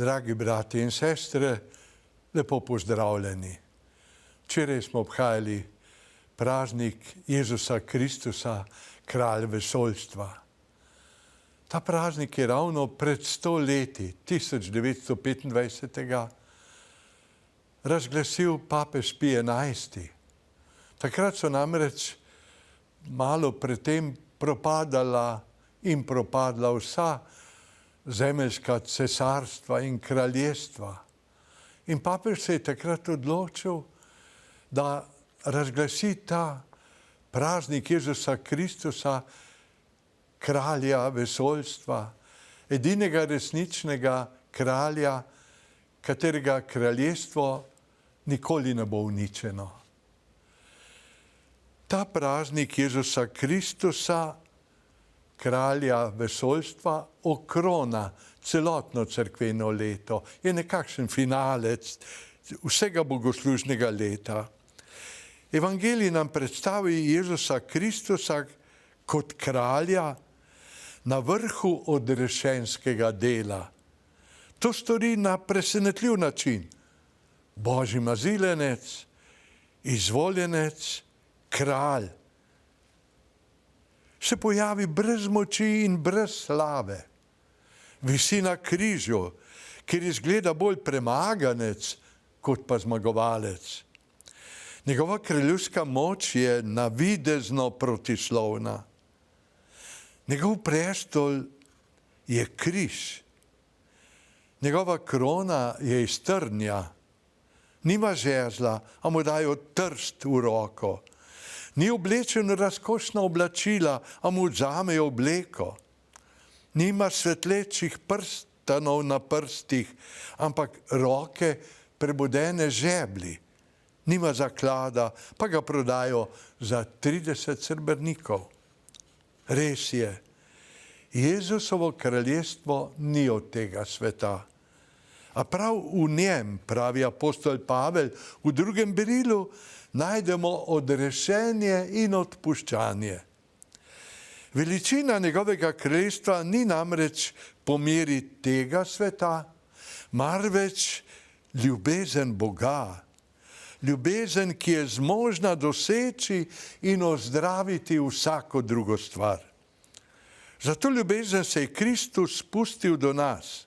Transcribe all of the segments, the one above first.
Dragi bratje in sestre, lepo pozdravljeni. Včeraj smo obhajali praznik Jezusa Kristusa, kralj vesoljstva. Ta praznik je ravno pred 100 leti, 1925. razglasil papež Pij XI. Takrat so namreč malo predtem propadala vsa zemeljska cesarstva in kraljestva. In papež se je takrat odločil, da razglasi ta praznik Jezusa Kristusa, kralja vesoljstva, edinega resničnega kralja, katerega kraljestvo nikoli ne bo uničeno. Ta praznik Jezusa Kristusa, kralja vesoljstva, okrona celotno cerkveno leto. Je nekakšen finalec vsega bogoslužnega leta. Evangelij nam predstavi Jezusa Kristusa kot kralja na vrhu odrešenskega dela. To stori na presenetljiv način. Božji mazilenec, izvoljenec, kralj se pojavi brez moči in brez slave. Visi na križu, kjer izgleda bolj premaganec kot pa zmagovalec. Njegova kraljevska moč je navidezno protislovna. Njegov prestol je križ. Njegova krona je iz trnja. Nima žezla, a mu dajo trst v roko. Ni oblečen v razkošna oblačila, a mu vzamejo obleko. Nima svetlečih prstanov na prstih, ampak roke prebodene žebli. Nima zaklada, pa ga prodajo za 30 srebrnikov. Res je, Jezusovo kraljestvo ni od tega sveta. A prav v njem, pravi apostol Pavel, v drugem berilu, najdemo odrešenje in odpuščanje. Veličina njegovega kraljestva ni namreč po meri tega sveta, marveč ljubezen Boga. Ljubezen, ki je zmožna doseči in ozdraviti vsako drugo stvar. Zato ljubezen se je Kristus spustil do nas,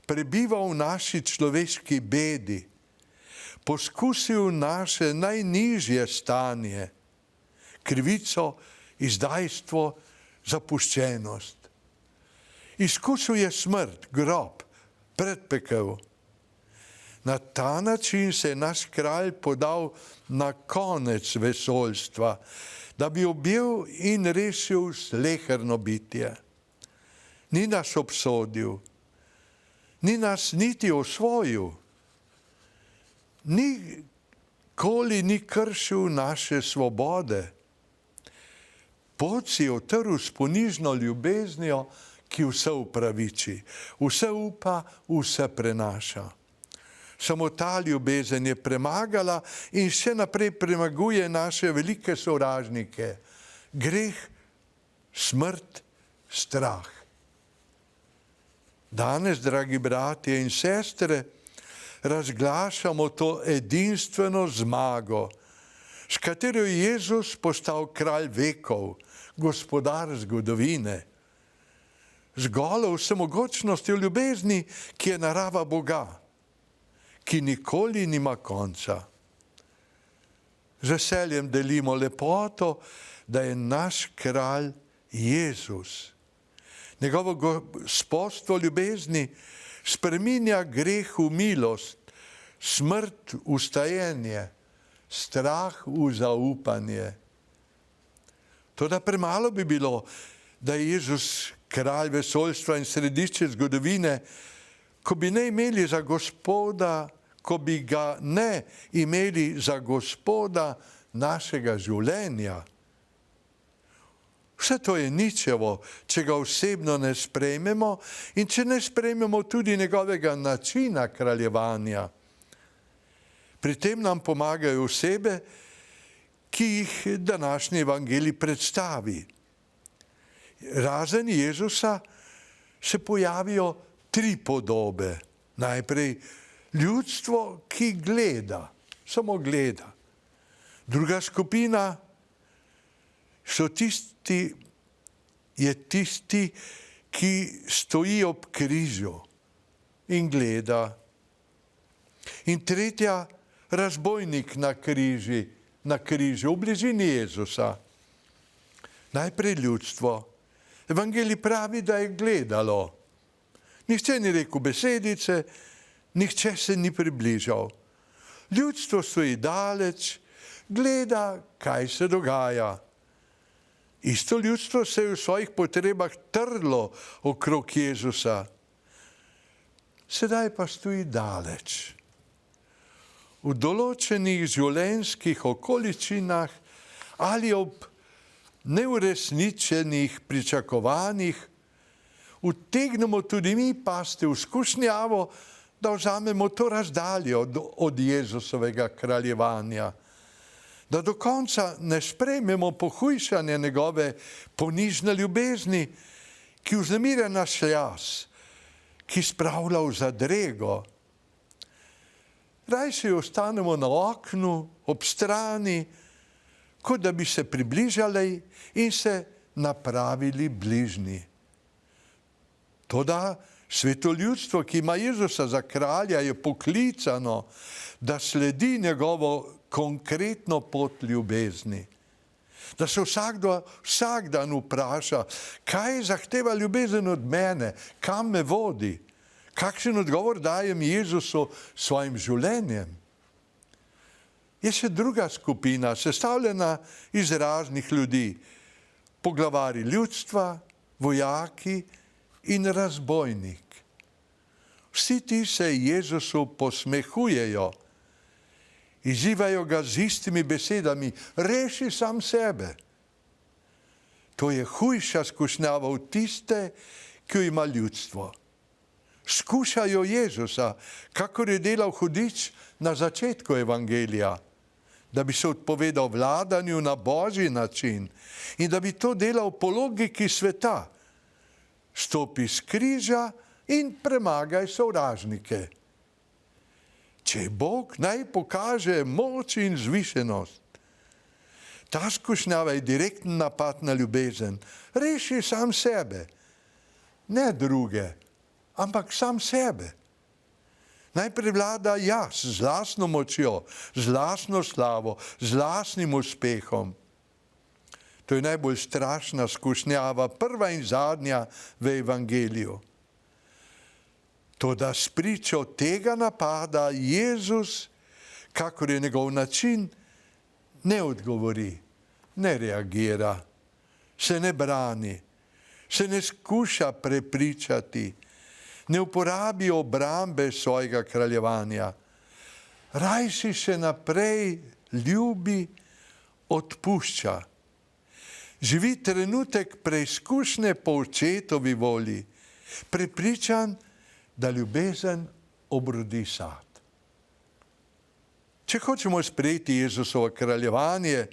prebival v naši človeški bedi, poskusil naše najnižje stanje, krivico, izdajstvo, zapuščenost. Izkusil je smrt, grob, predpekel. Na ta način se je naš kralj podal na konec vesoljstva, da bi objel in rešil sleherno bitje. Ni nas obsodil, ni nas niti osvojil, nikoli ni kršil naše svobode. Pot si otrl s ponižno ljubeznijo, ki vse upraviči, vse upa, vse prenaša. Samo ta ljubezen je premagala in še naprej premaguje naše velike sovražnike. Greh, smrt, strah. Danes, dragi bratje in sestre, razglašamo to edinstveno zmago, s katero je Jezus postal kralj vekov, gospodar zgodovine. Z golo vsemogočnostjo ljubezni, ki je narava Boga, ki nikoli nima konca. Z veseljem delimo lepoto, da je naš kralj Jezus. Njegovo gospodstvo ljubezni spreminja greh v milost, smrt v stajenje, strah v zaupanje. Toda premalo bi bilo, da je Jezus kralj vesoljstva in središče zgodovine, ko bi ga ne imeli za gospoda našega življenja. Vse to je ničevo, če ga osebno ne sprejmemo in če ne sprejmemo tudi njegovega načina kraljevanja. Pri tem nam pomagajo osebe, ki jih današnji evangelij predstavi. Razen Jezusa se pojavijo 3 podobe. Najprej ljudstvo, ki gleda, samo gleda. Druga skupina je tisti, ki stoji ob križu in gleda. In tretja, razbojnik na križu, v bližini Jezusa. Najprej ljudstvo. Evangelij pravi, da je gledalo. Nihče ni rekel besedice, nihče se ni približal. Ljudstvo stoji daleč, gleda, kaj se dogaja. Isto ljudstvo se je v svojih potrebah trlo okrog Jezusa. Sedaj pa stoji daleč. V določenih življenjskih okoliščinah ali ob neuresničenih pričakovanjih utegnemo tudi mi pasti v skušnjavo, da vzamemo to razdaljo od Jezusovega kraljevanja, da do konca ne sprejmemo pohujšanja njegove ponižne ljubezni, ki vznemirja naš jaz, ki spravlja v zadrego. Rajši ostanemo na oknu, ob strani, kot da bi se približali in se napravili bližnji. Toda sveto ljudstvo, ki ima Jezusa za kralja, je poklicano, da sledi njegovo konkretno pot ljubezni. Da se vsak dan vpraša, kaj zahteva ljubezen od mene, kam me vodi, kakšen odgovor dajem Jezusu svojim življenjem. Je še druga skupina, sestavljena iz raznih ljudi, poglavari ljudstva, vojaki in razbojnik. Vsi ti se Jezusu posmehujejo, izzivajo ga z istimi besedami, reši sam sebe. To je hujša skušnjava od tiste, ki jo ima ljudstvo. Skušajo Jezusa, kakor je delal hudič na začetku evangelija, da bi se odpovedal vladanju na božji način in da bi to delal po logiki sveta. Stopi s križa in premagaj sovražnike. Če Bog naj pokaže moč in zvišenost. Ta skušnjava je direktni napad na ljubezen. Reši sam sebe, ne druge, ampak sam sebe. Najprej vlada jaz z lastno močjo, z lastno slavo, z lastnim uspehom. To je najbolj strašna skušnjava, prva in zadnja v evangeliju. Toda spričo tega napada Jezus, kakor je njegov način, ne odgovori, ne reagira, se ne brani, se ne skuša prepričati, ne uporabi obrambe svojega kraljevanja. Rajši še naprej ljubi, odpušča. Živi trenutek preizkušnje po očetovi volji, prepričan, da ljubezen obrodi sad. Če hočemo sprejeti Jezusovo kraljevanje,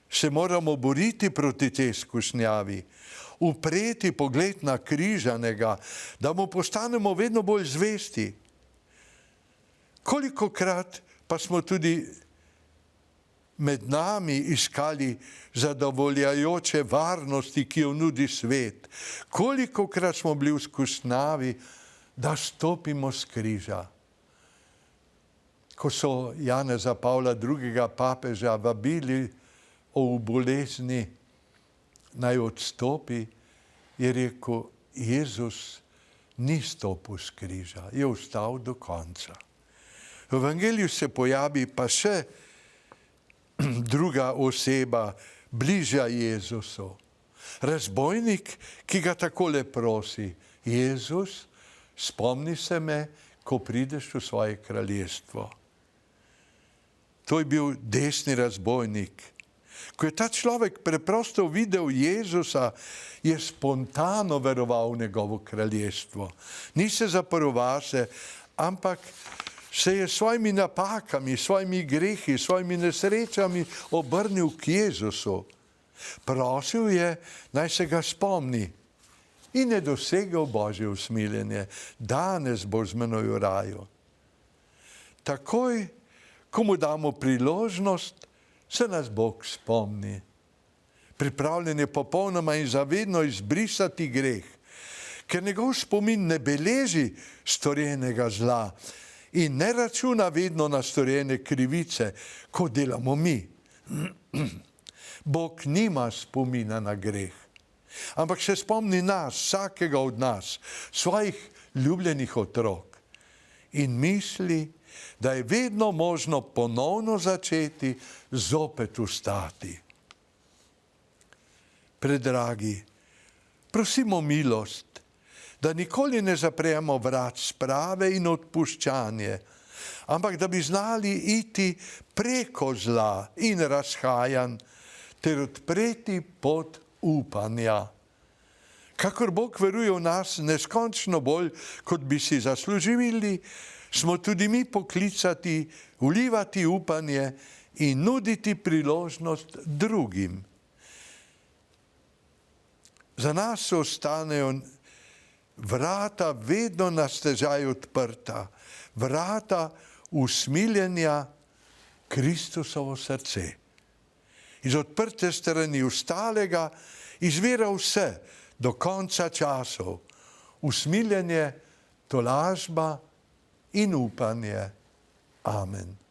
se moramo boriti proti tej skušnjavi, upreti pogled na križanega, da mu postanemo vedno bolj zvesti. Kolikokrat pa smo tudi med nami iskali zadovoljajoče varnosti, ki jo nudi svet. Kolikokrat smo bili v skušnjavi, da stopimo s križa. Ko so Janeza Pavla II. Papeža vabili o bolezni, naj odstopi, je rekel, Jezus ni stopil s križa, je ostal do konca. V evangeliju se pojavi pa še druga oseba, bližja Jezusu. Razbojnik, ki ga takole prosi, Jezus, spomni se me, ko prideš v svoje kraljestvo. To je bil desni razbojnik. Ko je ta človek preprosto videl Jezusa, je spontano veroval v njegovo kraljestvo. Ni se zaprl vase, ampak se je svojimi napakami, svojimi grehi, svojimi nesrečami obrnil k Jezusu. Prosil je, naj se ga spomni. in je dosegel Božje usmiljenje. Danes bo z menoj v raju. Takoj, ko mu damo priložnost, se nas Bog spomni. Pripravljen je popolnoma in zavedno izbrisati greh, ker njegov spomin ne beleži storjenega zla in ne računa vedno na storjene krivice, kot delamo mi. Bog nima spomina na greh, ampak se spomni nas, vsakega od nas, svojih ljubljenih otrok in misli, da je vedno možno ponovno začeti, zopet vstati. Predragi, prosimo milost, da nikoli ne zapremo vrat sprave in odpuščanje, ampak da bi znali iti preko zla in razhajanj ter odpreti pot upanja. Kakor Bog veruje v nas neskončno bolj, kot bi si zaslužili, smo tudi mi poklicati, vlivati upanje in nuditi priložnost drugim. Za nas ostanejo vrata vedno na stežaj odprta, vrata usmiljenja Kristusovo srce. Iz odprte strani ostalega izvira vse do konca časov, usmiljenje, tolažba in upanje. Amen.